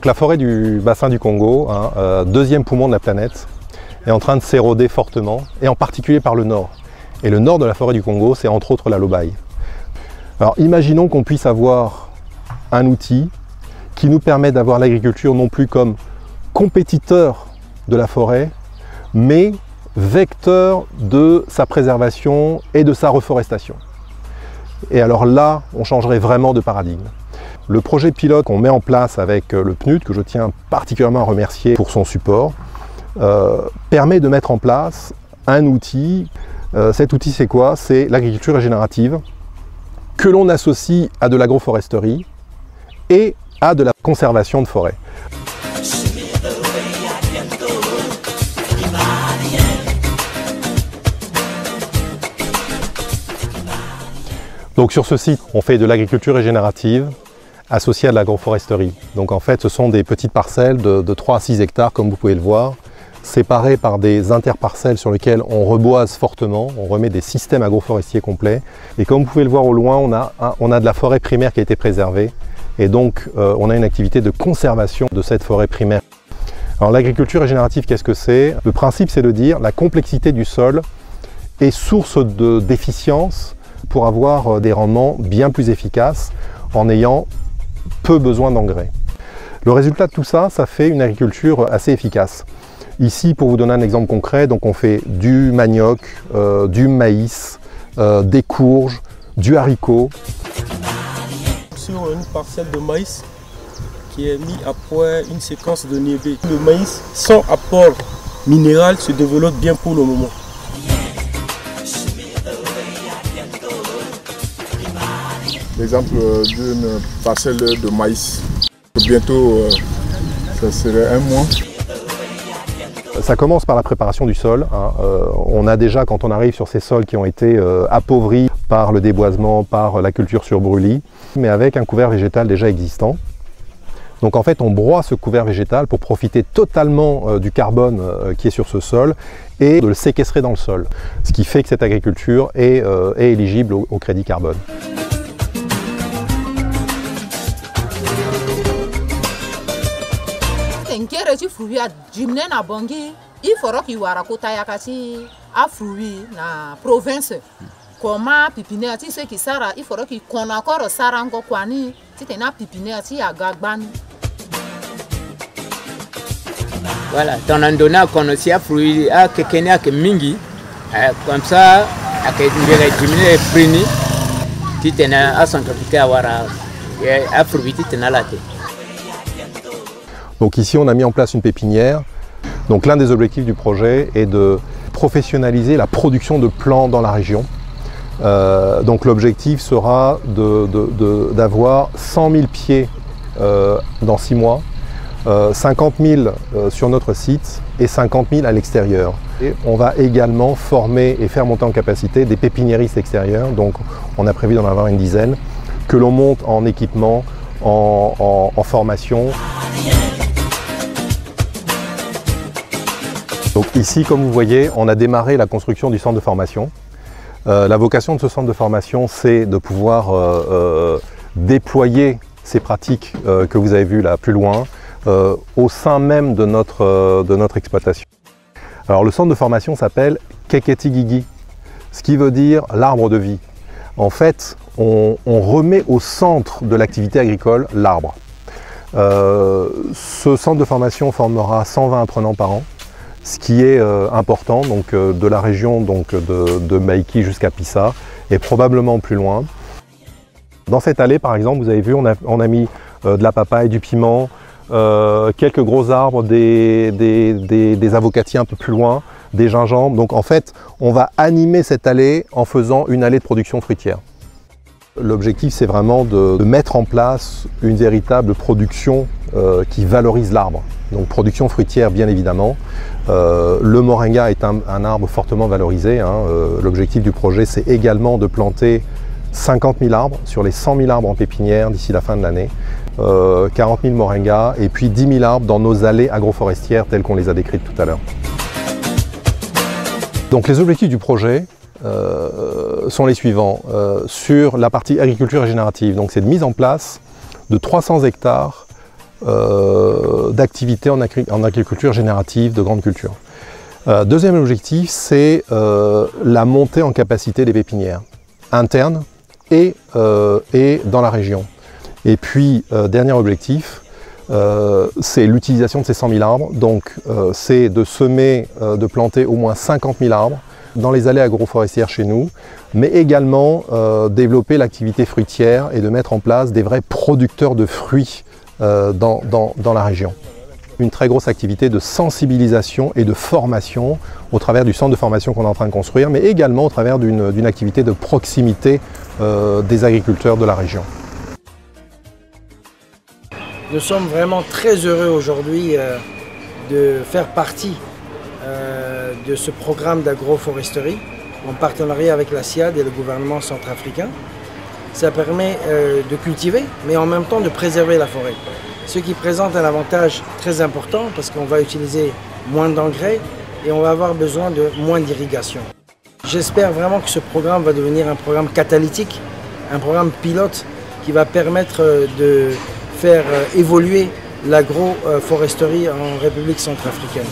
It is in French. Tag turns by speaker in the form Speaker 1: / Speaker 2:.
Speaker 1: La forêt du bassin du Congo, deuxième poumon de la planète, est en train de s'éroder fortement, et en particulier par le nord. Et le nord de la forêt du Congo, c'est entre autres la Lobaye. Alors imaginons qu'on puisse avoir un outil qui nous permet d'avoir l'agriculture non plus comme compétiteur de la forêt, mais vecteur de sa préservation et de sa reforestation. Et alors là, on changerait vraiment de paradigme. Le projet pilote qu'on met en place avec le PNUD, que je tiens particulièrement à remercier pour son support, permet de mettre en place un outil. Cet outil, c'est quoi? C'est l'agriculture régénérative que l'on associe à de l'agroforesterie et à de la conservation de forêt. Donc sur ce site, on fait de l'agriculture régénérative associée à de l'agroforesterie. Donc en fait, ce sont des petites parcelles de 3 à 6 hectares, comme vous pouvez le voir, séparées par des interparcelles sur lesquelles on reboise fortement, on remet des systèmes agroforestiers complets. Et comme vous pouvez le voir au loin, on a de la forêt primaire qui a été préservée. Et donc, on a une activité de conservation de cette forêt primaire. Alors l'agriculture régénérative, qu'est-ce que c'est? Le principe, c'est de dire la complexité du sol est source de déficience pour avoir des rendements bien plus efficaces en ayant peu besoin d'engrais. Le résultat de tout ça, ça fait une agriculture assez efficace. Ici, pour vous donner un exemple concret, donc on fait du manioc, du maïs, des courges, du haricot.
Speaker 2: Sur une parcelle de maïs qui est mise après une séquence de niébé. Le maïs, sans apport minéral, se développe bien pour le moment.
Speaker 3: L'exemple d'une parcelle de maïs. Bientôt, ça serait 1 mois.
Speaker 1: Ça commence par la préparation du sol. On a déjà, quand on arrive sur ces sols qui ont été appauvris par le déboisement, par la culture sur brûlis, mais avec un couvert végétal déjà existant. Donc en fait, on broie ce couvert végétal pour profiter totalement du carbone qui est sur ce sol et de le séquestrer dans le sol. Ce qui fait que cette agriculture est éligible au crédit carbone.
Speaker 4: Il faudra qu'il y ait un fruit na province. Comment pipiner si c'est qui sera, il faudra qu'il qu'on encore sarango kwani si t'es na pipiner si à Gagban.
Speaker 5: Voilà, ton andona qu'on aussi a fruit à quelqu'un qui mingi, comme ça, à quelqu'un diminuer les prix, si t'es na à son capital à wara, à fruit t'es na laté.
Speaker 1: Donc ici, on a mis en place une pépinière. Donc l'un des objectifs du projet est de professionnaliser la production de plants dans la région. Donc l'objectif sera d'avoir 100 000 pieds dans 6 mois, 50 000 sur notre site et 50 000 à l'extérieur. Et on va également former et faire monter en capacité des pépiniéristes extérieurs. Donc on a prévu d'en avoir une dizaine, que l'on monte en équipement, en formation. Donc ici, comme vous voyez, on a démarré la construction du centre de formation. La vocation de ce centre de formation, c'est de pouvoir déployer ces pratiques que vous avez vues là plus loin au sein même de notre exploitation. Alors le centre de formation s'appelle Keketigigi, ce qui veut dire l'arbre de vie. En fait, on remet au centre de l'activité agricole l'arbre. Ce centre de formation formera 120 apprenants par an, ce qui est important, donc de la région donc, de Maïki jusqu'à Pissa et probablement plus loin. Dans cette allée, par exemple, vous avez vu, on a mis de la papaye, du piment, quelques gros arbres, des avocatiers un peu plus loin, des gingembres. Donc en fait, on va animer cette allée en faisant une allée de production fruitière. L'objectif, c'est vraiment de mettre en place une véritable production qui valorise l'arbre. Donc production fruitière, bien évidemment. Le moringa est un arbre fortement valorisé. L'objectif du projet, c'est également de planter 50 000 arbres sur les 100 000 arbres en pépinière d'ici la fin de l'année. 40 000 moringas et puis 10 000 arbres dans nos allées agroforestières telles qu'on les a décrites tout à l'heure. Donc les objectifs du projet sont les suivants. Sur la partie agriculture régénérative, donc c'est de mise en place de 300 hectares d'activités en agriculture générative de grande culture. Deuxième objectif, c'est la montée en capacité des pépinières internes et dans la région. Et puis, dernier objectif, c'est l'utilisation de ces 100 000 arbres. Donc, c'est de semer, de planter au moins 50 000 arbres dans les allées agroforestières chez nous, mais également développer l'activité fruitière et de mettre en place des vrais producteurs de fruits dans la région. Une très grosse activité de sensibilisation et de formation au travers du centre de formation qu'on est en train de construire, mais également au travers d'une activité de proximité des agriculteurs de la région.
Speaker 6: Nous sommes vraiment très heureux aujourd'hui de faire partie de ce programme d'agroforesterie en partenariat avec la SIAD et le gouvernement centrafricain. Ça permet de cultiver, mais en même temps de préserver la forêt. Ce qui présente un avantage très important parce qu'on va utiliser moins d'engrais et on va avoir besoin de moins d'irrigation. J'espère vraiment que ce programme va devenir un programme catalytique, un programme pilote qui va permettre de faire évoluer l'agroforesterie en République centrafricaine.